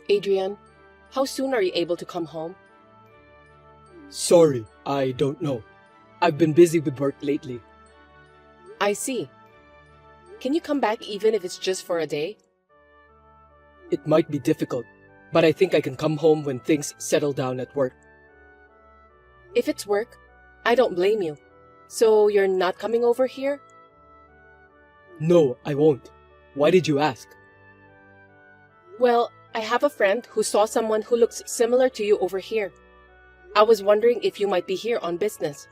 Adrian, how soon are you able to come home? Sorry, I don't know. I've been busy with work lately. I see. Can you come back even if it's just for a day? It might be difficult, but I think I can come home when things settle down at work. If it's work, I don't blame you. So you're not coming over here? No, I won't. Why did you ask? Well, I have a friend who saw someone who looks similar to you over here. I was wondering if you might be here on business.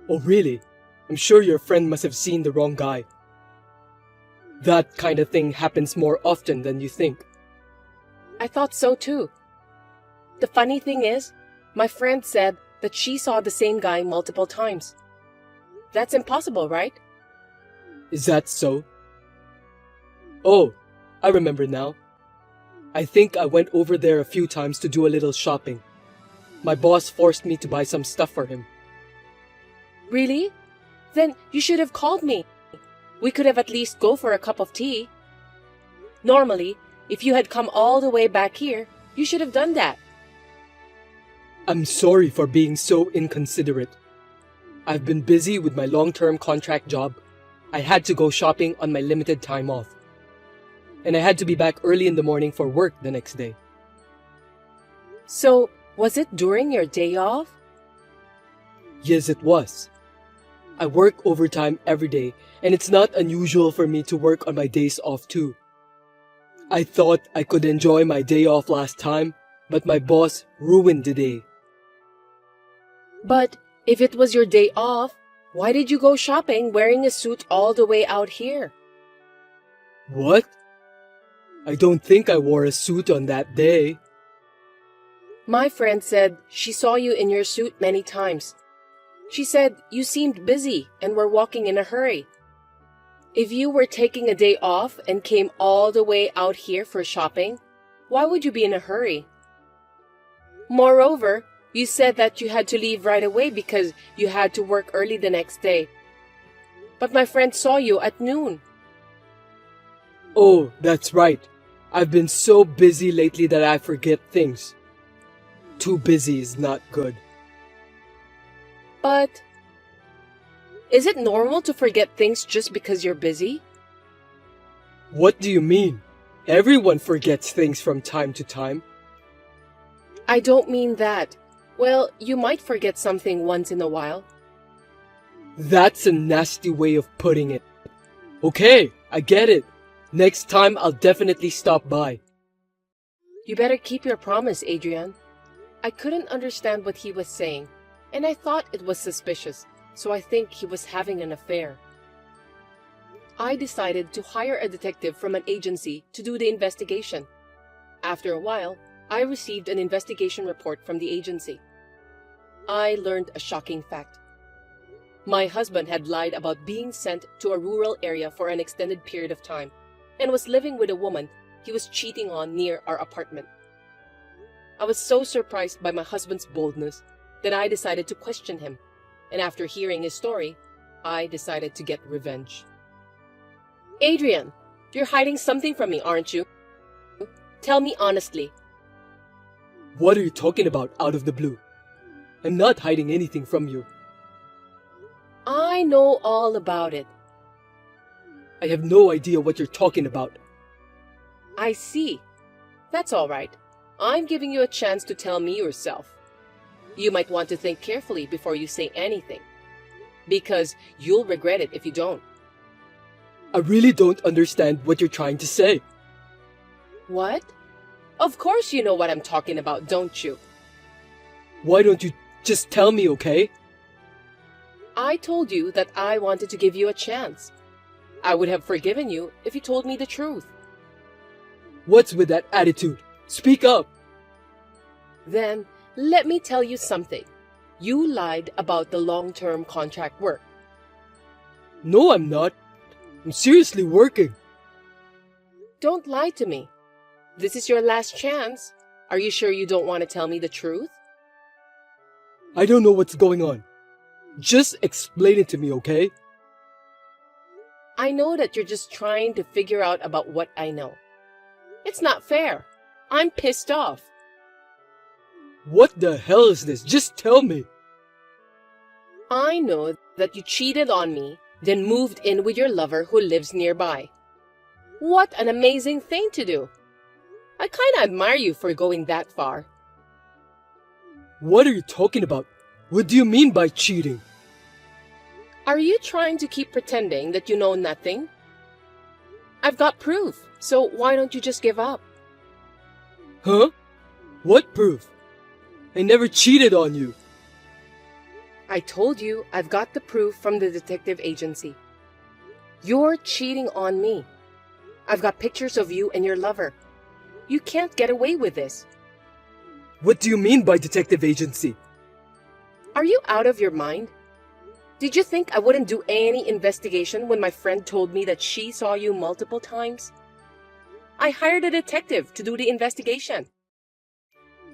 Oh, really? I'm sure your friend must have seen the wrong guy. That kind of thing happens more often than you think. I thought so too. The funny thing is, my friend said that she saw the same guy multiple times. That's impossible, right? Is that so? Oh, I remember now. I think I went over there a few times to do a little shopping. My boss forced me to buy some stuff for him. Really? Then you should have called me. We could have at least go for a cup of tea. Normally, if you had come all the way back here, you should have done that. I'm sorry for being so inconsiderate. I've been busy with my long-term contract job. I had to go shopping on my limited time off. And I had to be back early in the morning for work the next day. So, was it during your day off? Yes, it was. I work overtime every day, and it's not unusual for me to work on my days off too. I thought I could enjoy my day off last time, but my boss ruined the day. But if it was your day off, why did you go shopping wearing a suit all the way out here? What? I don't think I wore a suit on that day. My friend said she saw you in your suit many times. She said you seemed busy and were walking in a hurry. If you were taking a day off and came all the way out here for shopping, why would you be in a hurry? Moreover, you said that you had to leave right away because you had to work early the next day. But my friend saw you at noon. Oh, that's right. I've been so busy lately that I forget things. Too busy is not good. But is it normal to forget things just because you're busy? What do you mean? Everyone forgets things from time to time. I don't mean that. Well, you might forget something once in a while. That's a nasty way of putting it. Okay, I get it. Next time I'll definitely stop by. You better keep your promise, Adrian. I couldn't understand what he was saying, and I thought it was suspicious, so I think he was having an affair. I decided to hire a detective from an agency to do the investigation. After a while, I received an investigation report from the agency. I learned a shocking fact. My husband had lied about being sent to a rural area for an extended period of time and was living with a woman he was cheating on near our apartment. I was so surprised by my husband's boldness that I decided to question him, and after hearing his story, I decided to get revenge. Adrian, you're hiding something from me, aren't you? Tell me honestly. What are you talking about out of the blue? I'm not hiding anything from you. I know all about it. I have no idea what you're talking about. I see. That's all right. I'm giving you a chance to tell me yourself. You might want to think carefully before you say anything, because you'll regret it if you don't. I really don't understand what you're trying to say. What? Of course you know what I'm talking about, don't you? Why don't you just tell me, okay? I told you that I wanted to give you a chance. I would have forgiven you if you told me the truth. What's with that attitude? Speak up. Then, let me tell you something. You lied about the long-term contract work. No, I'm not. I'm seriously working. Don't lie to me. This is your last chance. Are you sure you don't want to tell me the truth? I don't know what's going on. Just explain it to me, okay? I know that you're just trying to figure out about what I know. It's not fair. I'm pissed off. What the hell is this? Just tell me. I know that you cheated on me, then moved in with your lover who lives nearby. What an amazing thing to do. I kinda admire you for going that far. What are you talking about? What do you mean by cheating? Are you trying to keep pretending that you know nothing? I've got proof, so why don't you just give up? Huh? What proof? I never cheated on you. I told you I've got the proof from the detective agency. You're cheating on me. I've got pictures of you and your lover. You can't get away with this. What do you mean by detective agency? Are you out of your mind? Did you think I wouldn't do any investigation when my friend told me that she saw you multiple times? I hired a detective to do the investigation.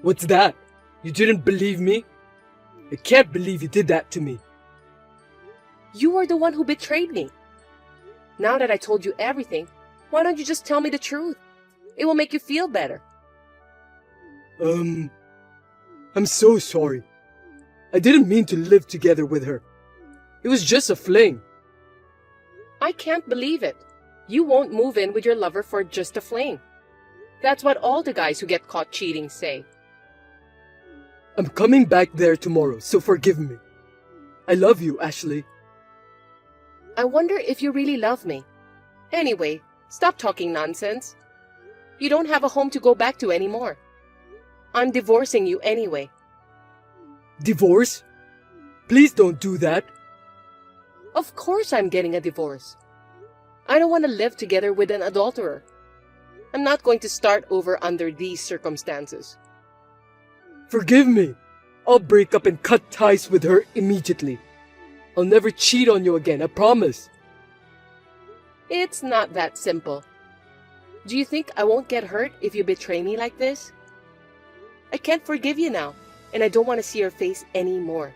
What's that? You didn't believe me? I can't believe you did that to me. You were the one who betrayed me. Now that I told you everything, why don't you just tell me the truth? It will make you feel better. I'm so sorry. I didn't mean to live together with her. It was just a fling. I can't believe it. You won't move in with your lover for just a fling. That's what all the guys who get caught cheating say. I'm coming back there tomorrow, so forgive me. I love you, Ashley. I wonder if you really love me. Anyway, stop talking nonsense. You don't have a home to go back to anymore. I'm divorcing you anyway. Divorce? Please don't do that. Of course I'm getting a divorce. I don't want to live together with an adulterer. I'm not going to start over under these circumstances. Forgive me. I'll break up and cut ties with her immediately. I'll never cheat on you again, I promise. It's not that simple. Do you think I won't get hurt if you betray me like this? I can't forgive you now, and I don't want to see your face anymore.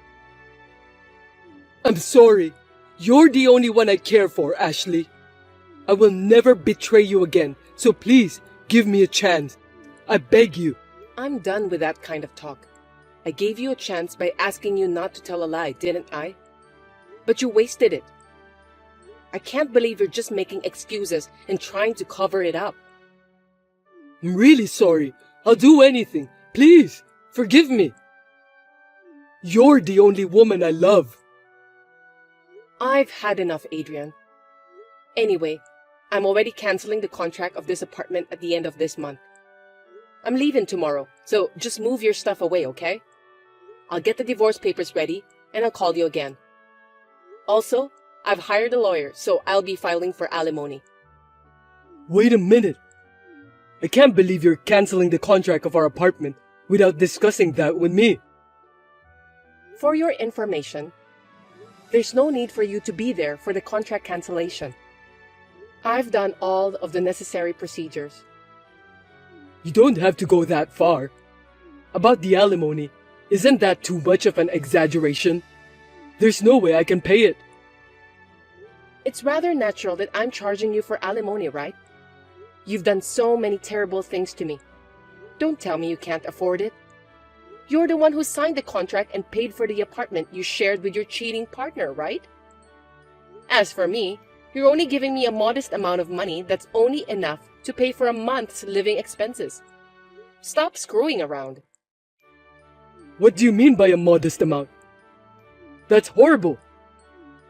I'm sorry. You're the only one I care for, Ashley. I will never betray you again, so please give me a chance. I beg you. I'm done with that kind of talk. I gave you a chance by asking you not to tell a lie, didn't I? But you wasted it. I can't believe you're just making excuses and trying to cover it up. I'm really sorry. I'll do anything. Please, forgive me. You're the only woman I love. I've had enough, Adrian. Anyway, I'm already canceling the contract of this apartment at the end of this month. I'm leaving tomorrow, so just move your stuff away, okay? I'll get the divorce papers ready, and I'll call you again. Also, I've hired a lawyer, so I'll be filing for alimony. Wait a minute. I can't believe you're canceling the contract of our apartment without discussing that with me. For your information, there's no need for you to be there for the contract cancellation. I've done all of the necessary procedures. You don't have to go that far. About the alimony, isn't that too much of an exaggeration? There's no way I can pay it. It's rather natural that I'm charging you for alimony, right? You've done so many terrible things to me. Don't tell me you can't afford it. You're the one who signed the contract and paid for the apartment you shared with your cheating partner, right? As for me, you're only giving me a modest amount of money that's only enough to pay for a month's living expenses. Stop screwing around. What do you mean by a modest amount? That's horrible.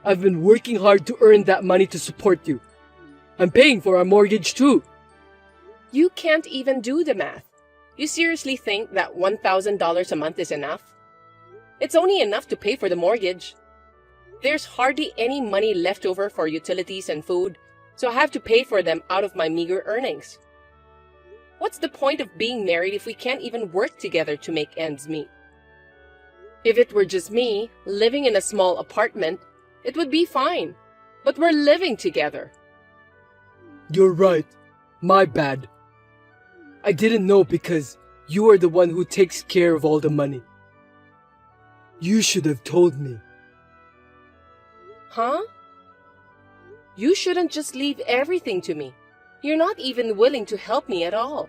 I've been working hard to earn that money to support you. I'm paying for our mortgage too. You can't even do the math. You seriously think that $1,000 a month is enough? It's only enough to pay for the mortgage. There's hardly any money left over for utilities and food, so I have to pay for them out of my meager earnings. What's the point of being married if we can't even work together to make ends meet? If it were just me, living in a small apartment, it would be fine. But we're living together. You're right. My bad. I didn't know because you are the one who takes care of all the money. You should have told me. Huh? You shouldn't just leave everything to me. You're not even willing to help me at all.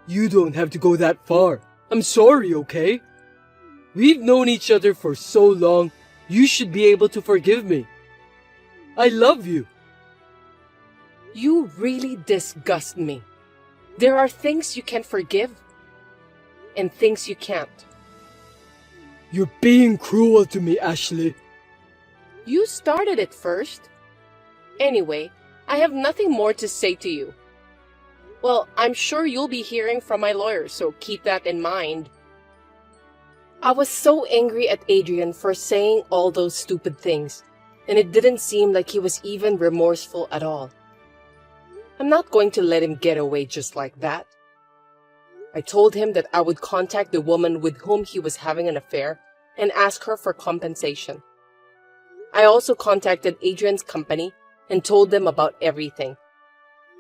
You don't have to go that far. I'm sorry, okay? We've known each other for so long, you should be able to forgive me. I love you. You really disgust me. There are things you can forgive and things you can't. You're being cruel to me, Ashley. You started it first. Anyway, I have nothing more to say to you. Well, I'm sure you'll be hearing from my lawyer, so keep that in mind. I was so angry at Adrian for saying all those stupid things, and it didn't seem like he was even remorseful at all. I'm not going to let him get away just like that. I told him that I would contact the woman with whom he was having an affair and ask her for compensation. I also contacted Adrian's company and told them about everything,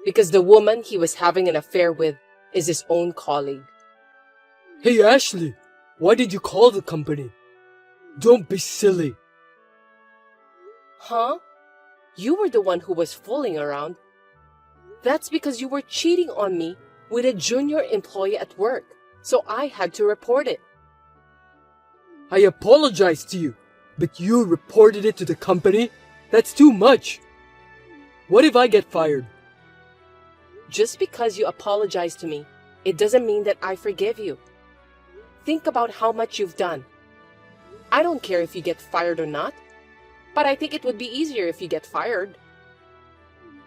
because the woman he was having an affair with is his own colleague. Hey, Ashley, why did you call the company? Don't be silly. Huh? You were the one who was fooling around. That's because you were cheating on me with a junior employee at work, so I had to report it. I apologize to you, but you reported it to the company? That's too much. What if I get fired? Just because you apologize to me, it doesn't mean that I forgive you. Think about how much you've done. I don't care if you get fired or not, but I think it would be easier if you get fired.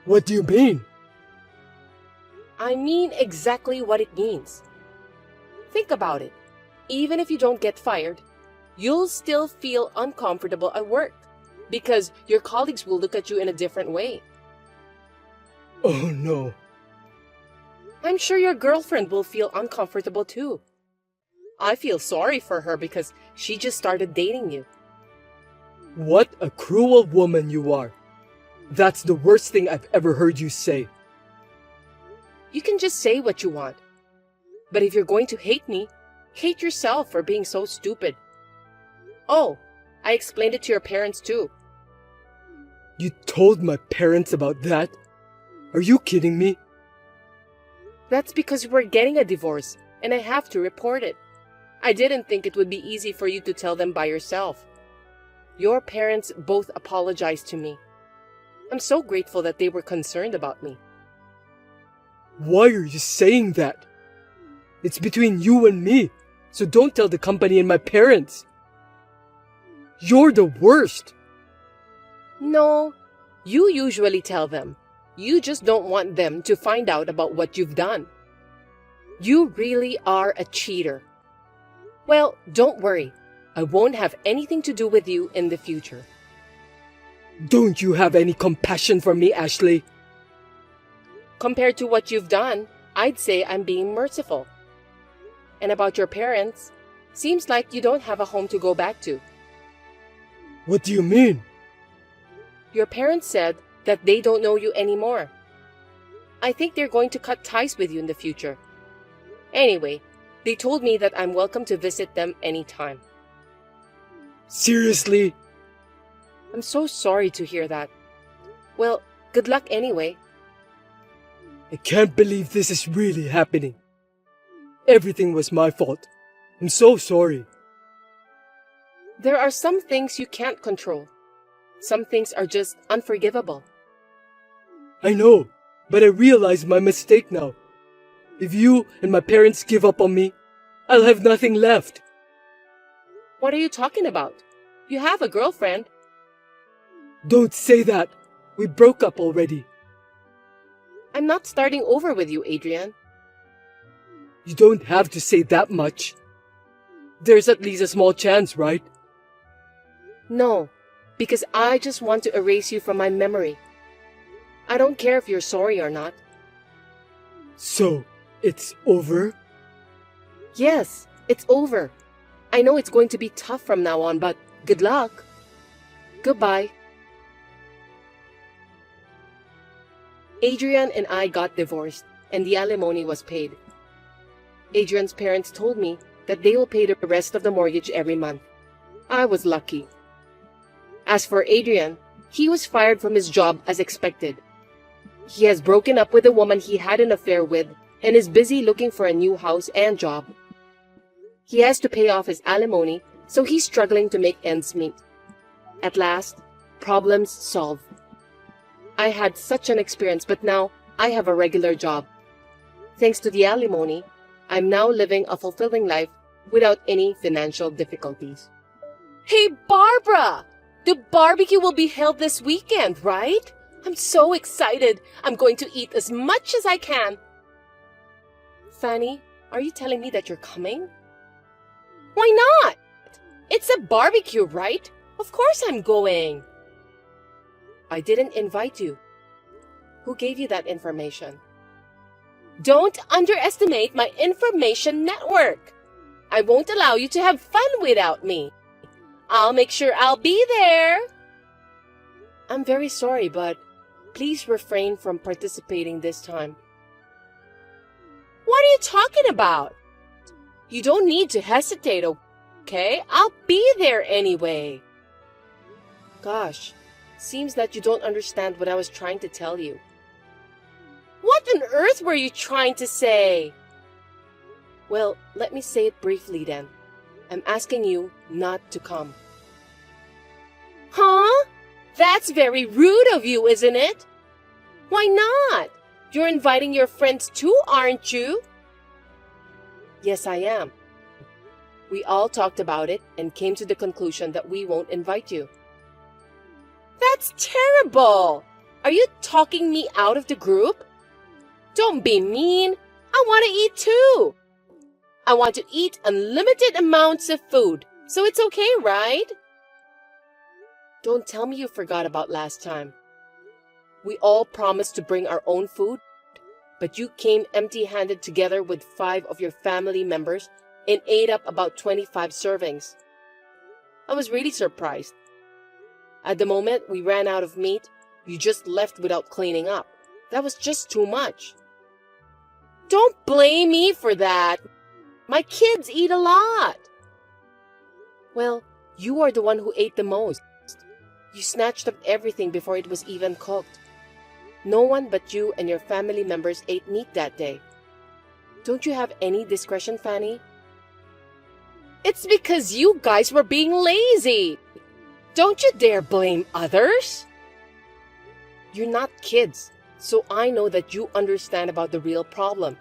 What do you mean? I mean exactly what it means. Think about it. Even if you don't get fired, you'll still feel uncomfortable at work because your colleagues will look at you in a different way. Oh no. I'm sure your girlfriend will feel uncomfortable too. I feel sorry for her because she just started dating you. What a cruel woman you are. That's the worst thing I've ever heard you say. You can just say what you want. But if you're going to hate me, hate yourself for being so stupid. Oh, I explained it to your parents too. You told my parents about that? Are you kidding me? That's because we're getting a divorce and I have to report it. I didn't think it would be easy for you to tell them by yourself. Your parents both apologized to me. I'm so grateful that they were concerned about me. Why are you saying that? It's between you and me, so don't tell the company and my parents. You're the worst. No, you usually tell them. You just don't want them to find out about what you've done. You really are a cheater. Well, don't worry. I won't have anything to do with you in the future. Don't you have any compassion for me, Ashley? Compared to what you've done, I'd say I'm being merciful. And about your parents, seems like you don't have a home to go back to. What do you mean? Your parents said that they don't know you anymore. I think they're going to cut ties with you in the future. Anyway, they told me that I'm welcome to visit them anytime. Seriously? I'm so sorry to hear that. Well, good luck anyway. I can't believe this is really happening. Everything was my fault. I'm so sorry. There are some things you can't control. Some things are just unforgivable. I know, but I realize my mistake now. If you and my parents give up on me, I'll have nothing left. What are you talking about? You have a girlfriend. Don't say that. We broke up already. I'm not starting over with you, Adrian. You don't have to say that much. There's at least a small chance, right? No, because I just want to erase you from my memory. I don't care if you're sorry or not. So, it's over? Yes, it's over. I know it's going to be tough from now on, but good luck. Goodbye. Adrian and I got divorced, and the alimony was paid. Adrian's parents told me that they will pay the rest of the mortgage every month. I was lucky. As for Adrian, he was fired from his job as expected. He has broken up with the woman he had an affair with and is busy looking for a new house and job. He has to pay off his alimony, so he's struggling to make ends meet. At last, problems solved. I had such an experience, but now I have a regular job. Thanks to the alimony, I'm now living a fulfilling life without any financial difficulties. Hey, Barbara! The barbecue will be held this weekend, right? I'm so excited. I'm going to eat as much as I can. Fanny, are you telling me that you're coming? Why not? It's a barbecue, right? Of course I'm going. I didn't invite you. Who gave you that information? Don't underestimate my information network. I won't allow you to have fun without me. I'll make sure I'll be there. I'm very sorry, but please refrain from participating this time. What are you talking about? You don't need to hesitate, okay? I'll be there anyway. Gosh, seems that you don't understand what I was trying to tell you. What on earth were you trying to say? Well, let me say it briefly then. I'm asking you not to come. Huh? That's very rude of you, isn't it? Why not? You're inviting your friends too, aren't you? Yes, I am. We all talked about it and came to the conclusion that we won't invite you. That's terrible! Are you talking me out of the group? Don't be mean. I want to eat too. I want to eat unlimited amounts of food, so it's okay, right? Don't tell me you forgot about last time. We all promised to bring our own food, but you came empty-handed together with 5 of your family members and ate up about 25 servings. I was really surprised. At the moment we ran out of meat, you just left without cleaning up. That was just too much. Don't blame me for that. My kids eat a lot. Well, you are the one who ate the most. You snatched up everything before it was even cooked. No one but you and your family members ate meat that day. Don't you have any discretion, Fanny? It's because you guys were being lazy. Don't you dare blame others. You're not kids, so I know that you understand about the real problem.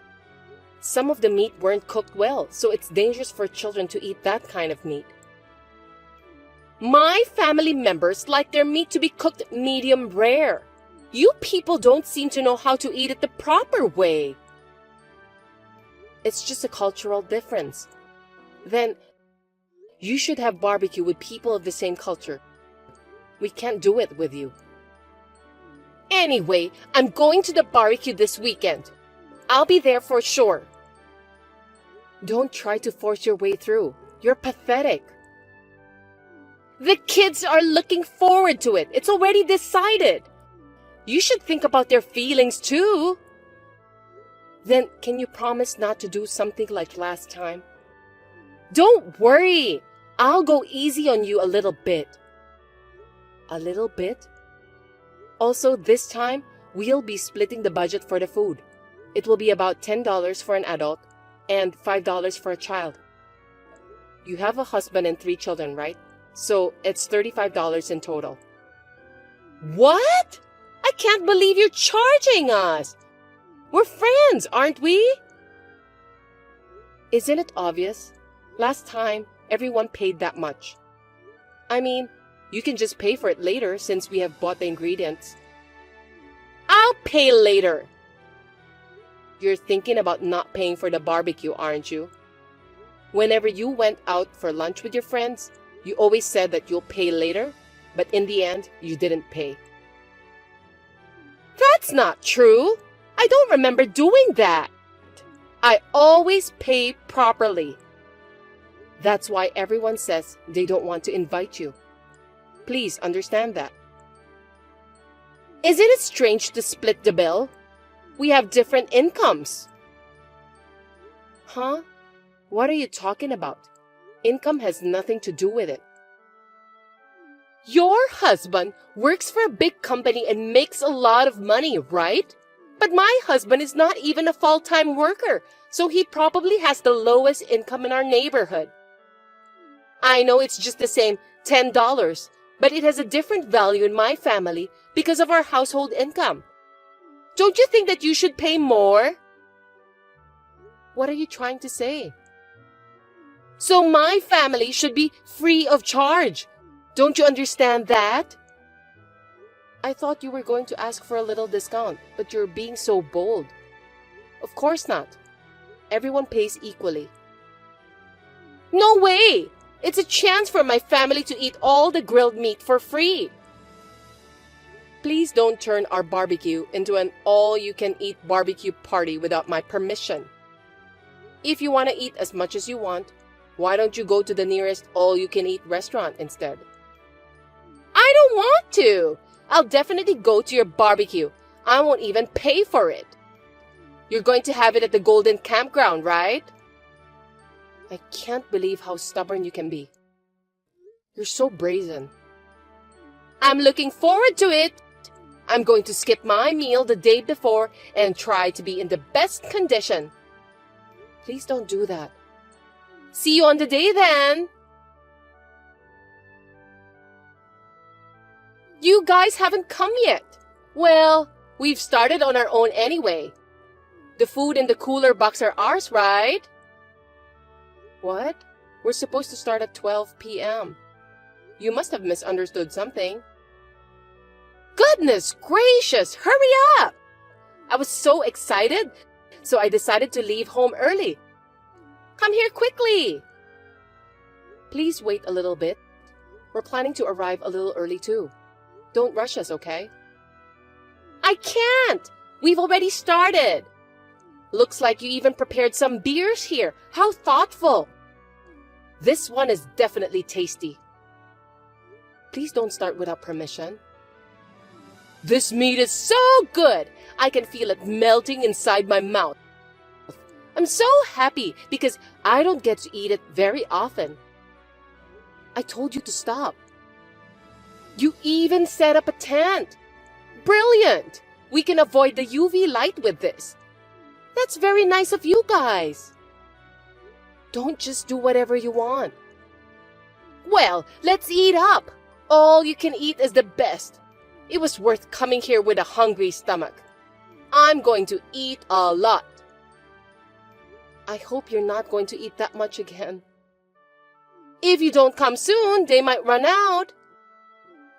Some of the meat weren't cooked well, so it's dangerous for children to eat that kind of meat. My family members like their meat to be cooked medium rare. You people don't seem to know how to eat it the proper way. It's just a cultural difference. Then, you should have barbecue with people of the same culture. We can't do it with you. Anyway, I'm going to the barbecue this weekend. I'll be there for sure. Don't try to force your way through. You're pathetic. The kids are looking forward to it. It's already decided. You should think about their feelings too. Then, can you promise not to do something like last time? Don't worry. I'll go easy on you a little bit. A little bit? Also, this time, we'll be splitting the budget for the food. It will be about $10 for an adult and $5 for a child. You have a husband and 3 children, right? So it's $35 in total. What? I can't believe you're charging us. We're friends, aren't we? Isn't it obvious? Last time, everyone paid that much. I mean, you can just pay for it later since we have bought the ingredients. I'll pay later. You're thinking about not paying for the barbecue, aren't you? Whenever you went out for lunch with your friends, you always said that you'll pay later, but in the end, you didn't pay. That's not true. I don't remember doing that. I always pay properly. That's why everyone says they don't want to invite you. Please understand that. Isn't it strange to split the bill? We have different incomes. Huh? What are you talking about? Income has nothing to do with it. Your husband works for a big company and makes a lot of money, right? But my husband is not even a full-time worker, so he probably has the lowest income in our neighborhood. I know it's just the same $10, but it has a different value in my family because of our household income. Don't you think that you should pay more? What are you trying to say? So my family should be free of charge. Don't you understand that? I thought you were going to ask for a little discount, but you're being so bold. Of course not. Everyone pays equally. No way! It's a chance for my family to eat all the grilled meat for free. Please don't turn our barbecue into an all-you-can-eat barbecue party without my permission. If you want to eat as much as you want, why don't you go to the nearest all-you-can-eat restaurant instead? I don't want to! I'll definitely go to your barbecue. I won't even pay for it. You're going to have it at the Golden Campground, right? I can't believe how stubborn you can be. You're so brazen. I'm looking forward to it. I'm going to skip my meal the day before and try to be in the best condition. Please don't do that. See you on the day then. You guys haven't come yet. Well, we've started on our own anyway. The food in the cooler box are ours, right? What? We're supposed to start at 12 p.m. You must have misunderstood something. Goodness gracious, hurry up! I was so excited, so I decided to leave home early. Come here quickly. Please wait a little bit. We're planning to arrive a little early too. Don't rush us, okay? I can't! We've already started. Looks like you even prepared some beers here. How thoughtful. This one is definitely tasty. Please don't start without permission. This meat is so good. I can feel it melting inside my mouth. I'm so happy because I don't get to eat it very often. I told you to stop. You even set up a tent. Brilliant! We can avoid the UV light with this. That's very nice of you guys. Don't just do whatever you want. Well, let's eat up. All you can eat is the best. It was worth coming here with a hungry stomach. I'm going to eat a lot. I hope you're not going to eat that much again. If you don't come soon, they might run out.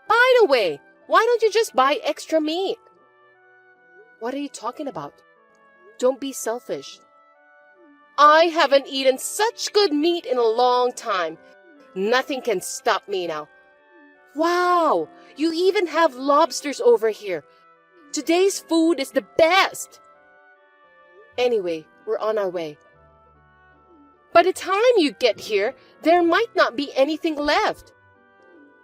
By the way, why don't you just buy extra meat? What are you talking about? Don't be selfish. I haven't eaten such good meat in a long time. Nothing can stop me now. Wow, you even have lobsters over here. Today's food is the best. Anyway, we're on our way. By the time you get here, there might not be anything left.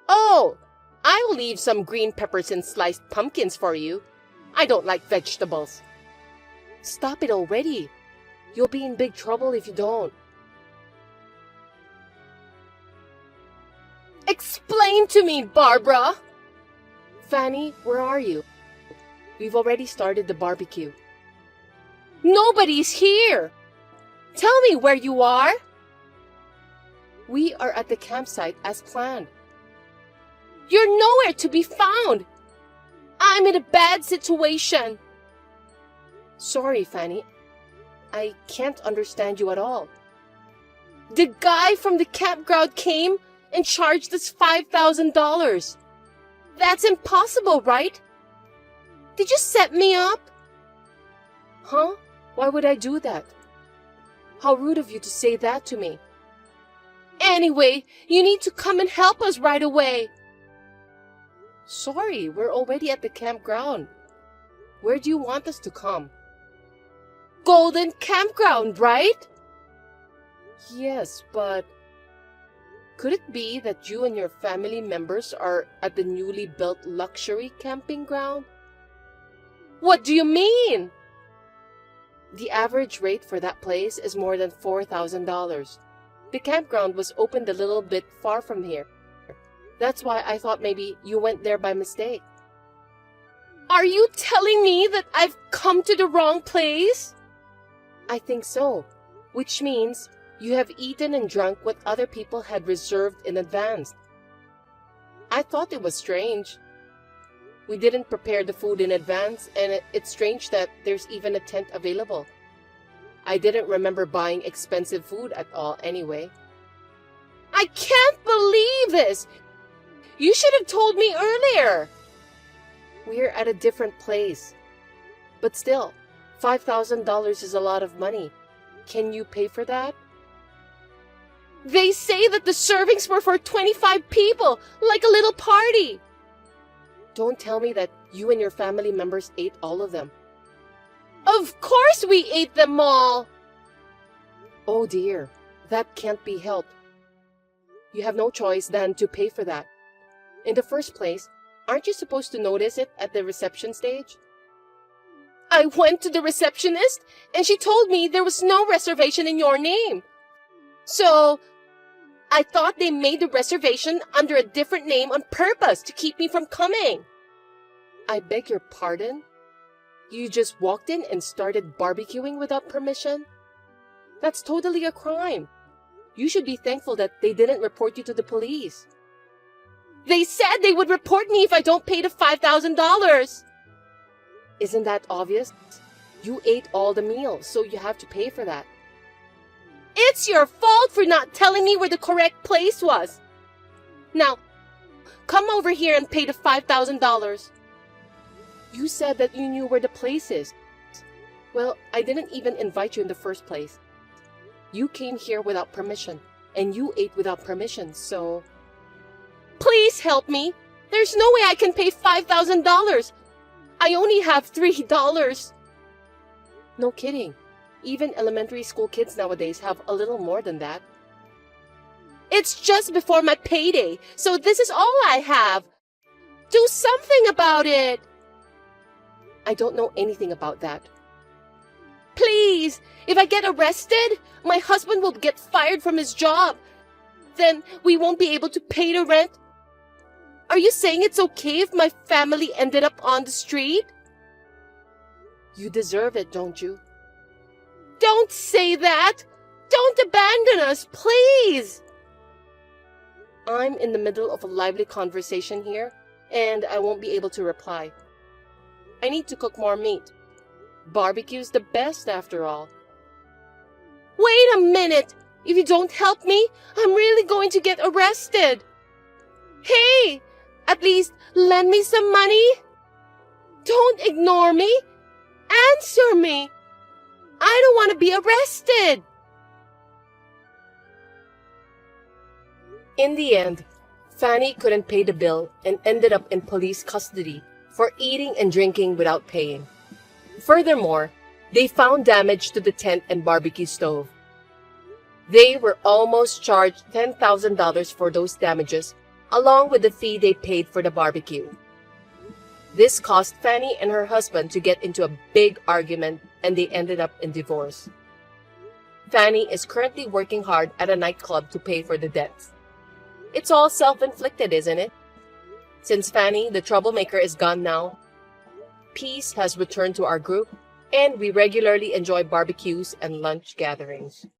Oh, I'll leave some green peppers and sliced pumpkins for you. I don't like vegetables. Stop it already. You'll be in big trouble if you don't. Explain to me, Barbara! Fanny, where are you? We've already started the barbecue. Nobody's here! Tell me where you are! We are at the campsite as planned. You're nowhere to be found! I'm in a bad situation. Sorry, Fanny. I can't understand you at all. The guy from the campground came and charged us $5,000. That's impossible, right? Did you set me up? Huh? Why would I do that? How rude of you to say that to me. Anyway, you need to come and help us right away. Sorry, we're already at the campground. Where do you want us to come? Golden Campground, right? Yes, but could it be that you and your family members are at the newly built luxury camping ground? What do you mean? The average rate for that place is more than $4,000. The campground was opened a little bit far from here. That's why I thought maybe you went there by mistake. Are you telling me that I've come to the wrong place? I think so, which means you have eaten and drunk what other people had reserved in advance. I thought it was strange. We didn't prepare the food in advance, and it's strange that there's even a tent available. I didn't remember buying expensive food at all anyway. I can't believe this! You should have told me earlier! We're at a different place. But still, $5,000 is a lot of money. Can you pay for that? They say that the servings were for 25 people, like a little party. Don't tell me that you and your family members ate all of them. Of course we ate them all! Oh dear, that can't be helped. You have no choice than to pay for that. In the first place, aren't you supposed to notice it at the reception stage? I went to the receptionist and she told me there was no reservation in your name. So, I thought they made the reservation under a different name on purpose to keep me from coming. I beg your pardon? You just walked in and started barbecuing without permission? That's totally a crime. You should be thankful that they didn't report you to the police. They said they would report me if I don't pay the $5,000. Isn't that obvious? You ate all the meals, so you have to pay for that. It's your fault for not telling me where the correct place was. Now, come over here and pay the $5,000. You said that you knew where the place is. Well, I didn't even invite you in the first place. You came here without permission, and you ate without permission, so... Please help me. There's no way I can pay $5,000. I only have $3. No kidding. Even elementary school kids nowadays have a little more than that. It's just before my payday, so this is all I have. Do something about it. I don't know anything about that. Please, if I get arrested, my husband will get fired from his job. Then we won't be able to pay the rent. Are you saying it's okay if my family ended up on the street? You deserve it, don't you? Don't say that! Don't abandon us, please! I'm in the middle of a lively conversation here, and I won't be able to reply. I need to cook more meat. Barbecue's the best after all. Wait a minute! If you don't help me, I'm really going to get arrested. Hey! At least lend me some money. Don't ignore me. Answer me. I don't want to be arrested. In the end, Fanny couldn't pay the bill and ended up in police custody for eating and drinking without paying. Furthermore, they found damage to the tent and barbecue stove. They were almost charged $10,000 for those damages, along with the fee they paid for the barbecue. This caused Fanny and her husband to get into a big argument, and they ended up in divorce. Fanny is currently working hard at a nightclub to pay for the debts. It's all self-inflicted, isn't it? Since Fanny, the troublemaker, is gone now, peace has returned to our group, and we regularly enjoy barbecues and lunch gatherings.